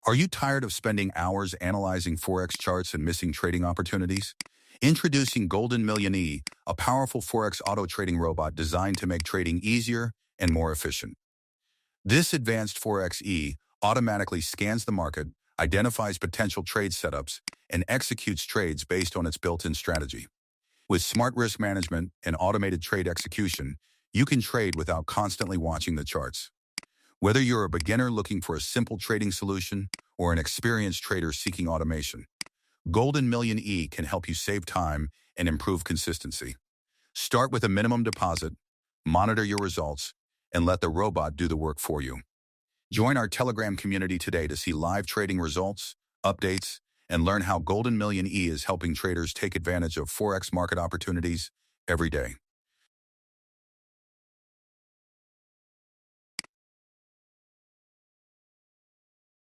Are you tired of spending hours analyzing Forex charts and missing trading opportunities? Introducing Golden Million E, a powerful Forex auto trading robot designed to make trading easier and more efficient. This advanced Forex E automatically scans the market, identifies potential trade setups, and executes trades based on its built-in strategy. With smart risk management and automated trade execution, you can trade without constantly watching the charts. Whether you're a beginner looking for a simple trading solution or an experienced trader seeking automation, Golden Million E can help you save time and improve consistency. Start with a minimum deposit, monitor your results, and let the robot do the work for you. Join our Telegram community today to see live trading results, updates, and learn how Golden Million E is helping traders take advantage of Forex market opportunities every day.